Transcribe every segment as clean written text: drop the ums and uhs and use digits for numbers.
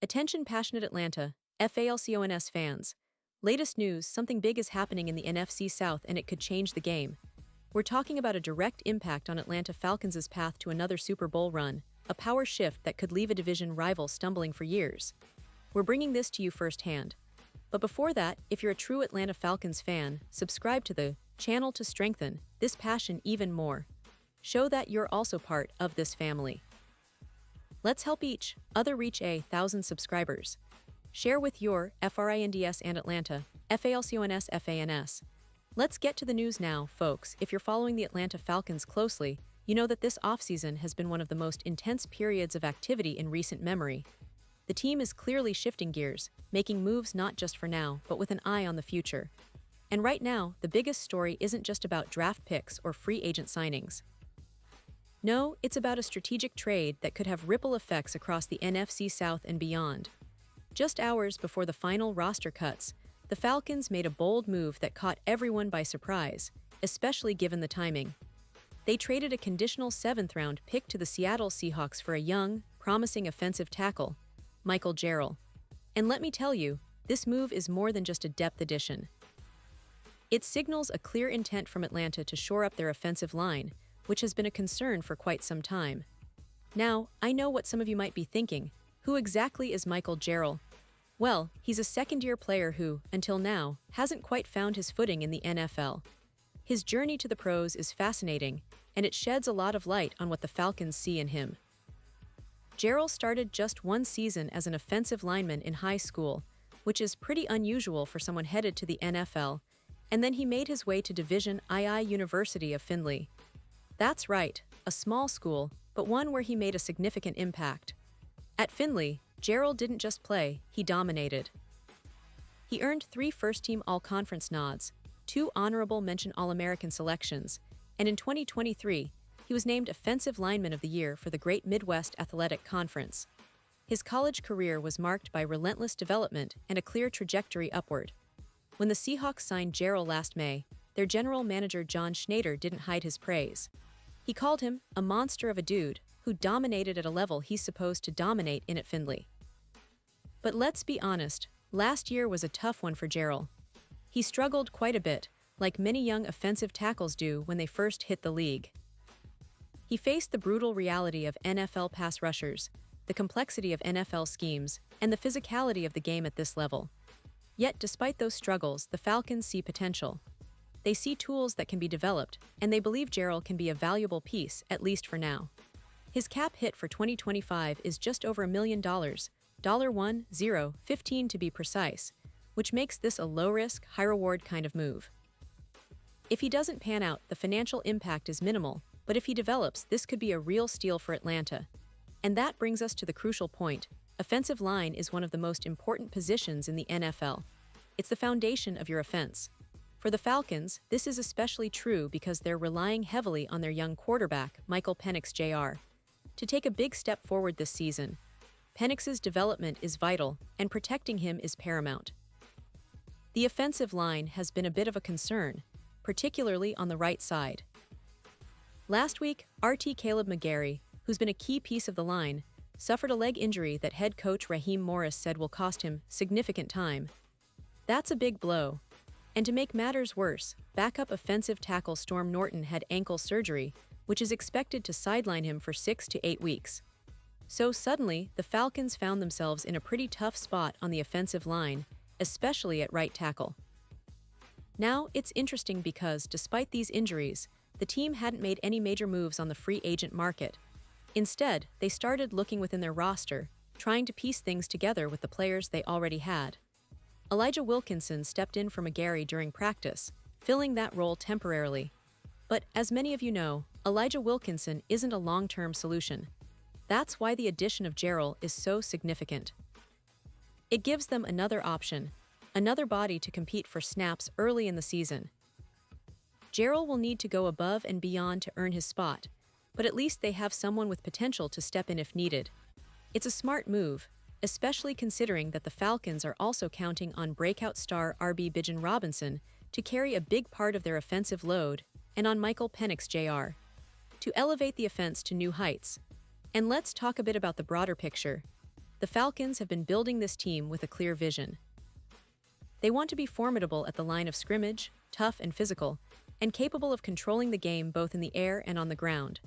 Attention passionate Atlanta, Falcons fans. Latest news, something big is happening in the NFC South and it could change the game. We're talking about a direct impact on Atlanta Falcons' path to another Super Bowl run, a power shift that could leave a division rival stumbling for years. We're bringing this to you firsthand. But before that, if you're a true Atlanta Falcons fan, subscribe to the channel to strengthen this passion even more. Show that you're also part of this family. Let's help each other reach 1,000 subscribers. Share with your FRINDS and Atlanta, FALCONS FANS. Let's get to the news now, folks. If you're following the Atlanta Falcons closely, you know that this offseason has been one of the most intense periods of activity in recent memory. The team is clearly shifting gears, making moves not just for now, but with an eye on the future. And right now, the biggest story isn't just about draft picks or free agent signings. No, it's about a strategic trade that could have ripple effects across the NFC South and beyond. Just hours before the final roster cuts, the Falcons made a bold move that caught everyone by surprise, especially given the timing. They traded a conditional 7th-round pick to the Seattle Seahawks for a young, promising offensive tackle, Michael Jerrell. And let me tell you, this move is more than just a depth addition. It signals a clear intent from Atlanta to shore up their offensive line, which has been a concern for quite some time. Now, I know what some of you might be thinking. Who exactly is Michael Jerrell? Well, he's a second-year player who, until now, hasn't quite found his footing in the NFL. His journey to the pros is fascinating, and it sheds a lot of light on what the Falcons see in him. Jerrell started just one season as an offensive lineman in high school, which is pretty unusual for someone headed to the NFL, and then he made his way to Division II University of Findlay. That's right, a small school, but one where he made a significant impact. At Findlay, Jerrell didn't just play, he dominated. He earned 3 first-team All-Conference nods, 2 honorable mention All-American selections, and in 2023, he was named Offensive Lineman of the Year for the Great Midwest Athletic Conference. His college career was marked by relentless development and a clear trajectory upward. When the Seahawks signed Jerrell last May, their general manager John Schneider didn't hide his praise. He called him a monster of a dude who dominated at a level he's supposed to dominate in at Findlay. But let's be honest, last year was a tough one for Jerrell. He struggled quite a bit, like many young offensive tackles do when they first hit the league. He faced the brutal reality of NFL pass rushers, the complexity of NFL schemes, and the physicality of the game at this level. Yet despite those struggles, the Falcons see potential. They see tools that can be developed, and they believe Jerrell can be a valuable piece, at least for now. His cap hit for 2025 is just over $1 million, $1,015 to be precise, which makes this a low-risk, high-reward kind of move. If he doesn't pan out, the financial impact is minimal, but if he develops, this could be a real steal for Atlanta. And that brings us to the crucial point. Offensive line is one of the most important positions in the NFL. It's the foundation of your offense. For the Falcons, this is especially true because they're relying heavily on their young quarterback, Michael Penix Jr., to take a big step forward this season. Penix's development is vital, and protecting him is paramount. The offensive line has been a bit of a concern, particularly on the right side. Last week, RT Caleb McGarry, who's been a key piece of the line, suffered a leg injury that head coach Raheem Morris said will cost him significant time. That's a big blow. And to make matters worse, backup offensive tackle Storm Norton had ankle surgery, which is expected to sideline him for 6 to 8 weeks. So suddenly, the Falcons found themselves in a pretty tough spot on the offensive line, especially at right tackle. Now, it's interesting because, despite these injuries, the team hadn't made any major moves on the free agent market. Instead, they started looking within their roster, trying to piece things together with the players they already had. Elijah Wilkinson stepped in for McGarry during practice, filling that role temporarily. But as many of you know, Elijah Wilkinson isn't a long-term solution. That's why the addition of Jerrell is so significant. It gives them another option, another body to compete for snaps early in the season. Jerrell will need to go above and beyond to earn his spot, but at least they have someone with potential to step in if needed. It's a smart move, especially considering that the Falcons are also counting on breakout star RB Bijan Robinson to carry a big part of their offensive load, and on Michael Penix Jr. to elevate the offense to new heights. And let's talk a bit about the broader picture. The the Falcons have been building this team with a clear vision. They want to be formidable at the line of scrimmage, tough and physical, and capable of controlling the game both in the air and on the ground.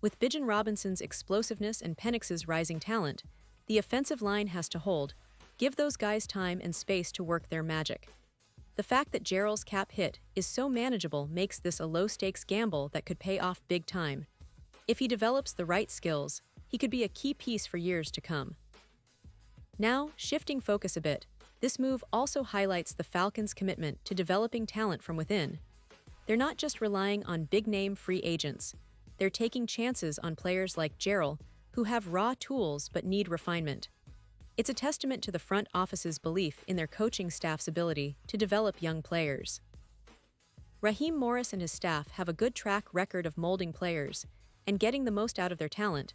With Bijan Robinson's explosiveness and Penix's rising talent, the offensive line has to hold. Give those guys time and space to work their magic. The fact that Jerrell's cap hit is so manageable makes this a low-stakes gamble that could pay off big time. If he develops the right skills, he could be a key piece for years to come. Now, shifting focus a bit, this move also highlights the Falcons' commitment to developing talent from within. They're not just relying on big-name free agents. They're taking chances on players like Jerrell, who have raw tools but need refinement. It's a testament to the front office's belief in their coaching staff's ability to develop young players. Raheem Morris and his staff have a good track record of molding players and getting the most out of their talent,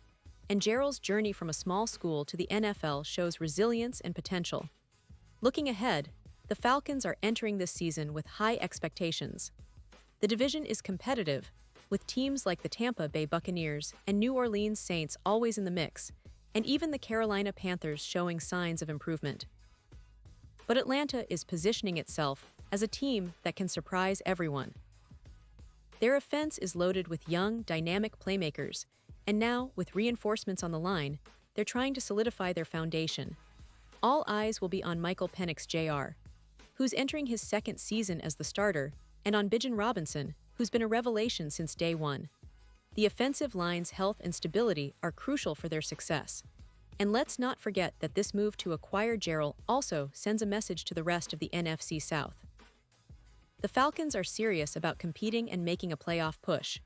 and Jerrell's journey from a small school to the NFL shows resilience and potential. Looking ahead, the Falcons are entering this season with high expectations. The division is competitive, with teams like the Tampa Bay Buccaneers and New Orleans Saints always in the mix, and even the Carolina Panthers showing signs of improvement. But Atlanta is positioning itself as a team that can surprise everyone. Their offense is loaded with young, dynamic playmakers, and now, with reinforcements on the line, they're trying to solidify their foundation. All eyes will be on Michael Penix Jr., who's entering his second season as the starter, and on Bijan Robinson, who's been a revelation since day one. The offensive line's health and stability are crucial for their success. And let's not forget that this move to acquire Jerrell also sends a message to the rest of the NFC South. The Falcons are serious about competing and making a playoff push.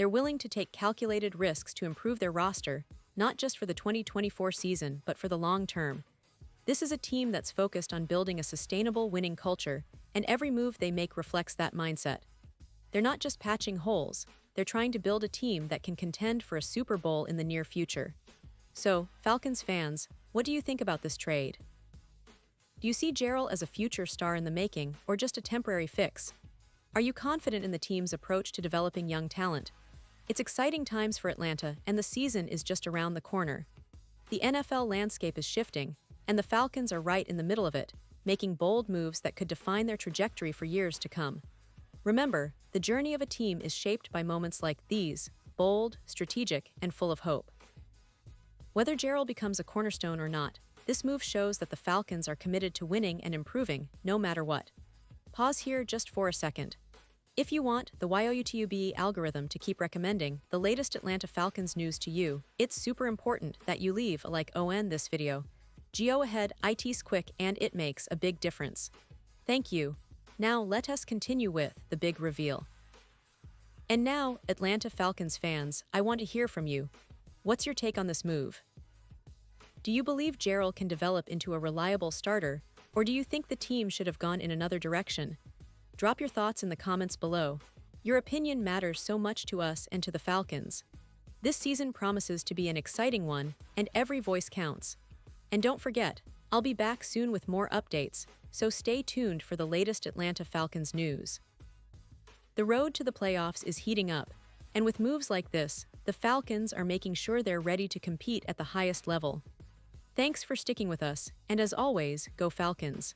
They're willing to take calculated risks to improve their roster, not just for the 2024 season, but for the long term. This is a team that's focused on building a sustainable winning culture, and every move they make reflects that mindset. They're not just patching holes, they're trying to build a team that can contend for a Super Bowl in the near future. So, Falcons fans, what do you think about this trade? Do you see Jerrell as a future star in the making, or just a temporary fix? Are you confident in the team's approach to developing young talent? It's exciting times for Atlanta, and the season is just around the corner. The NFL landscape is shifting, and the Falcons are right in the middle of it, making bold moves that could define their trajectory for years to come. Remember, the journey of a team is shaped by moments like these, bold, strategic, and full of hope. Whether Jerrell becomes a cornerstone or not, this move shows that the Falcons are committed to winning and improving, no matter what. Pause here just for a second. If you want the YouTube algorithm to keep recommending the latest Atlanta Falcons news to you, it's super important that you leave a like on this video. Go ahead, it's quick and it makes a big difference. Thank you. Now let us continue with the big reveal. And now, Atlanta Falcons fans, I want to hear from you. What's your take on this move? Do you believe Jerrell can develop into a reliable starter, or do you think the team should have gone in another direction? Drop your thoughts in the comments below. Your opinion matters so much to us and to the Falcons. This season promises to be an exciting one, and every voice counts. And don't forget, I'll be back soon with more updates, so stay tuned for the latest Atlanta Falcons news. The road to the playoffs is heating up, and with moves like this, the Falcons are making sure they're ready to compete at the highest level. Thanks for sticking with us, and as always, go Falcons!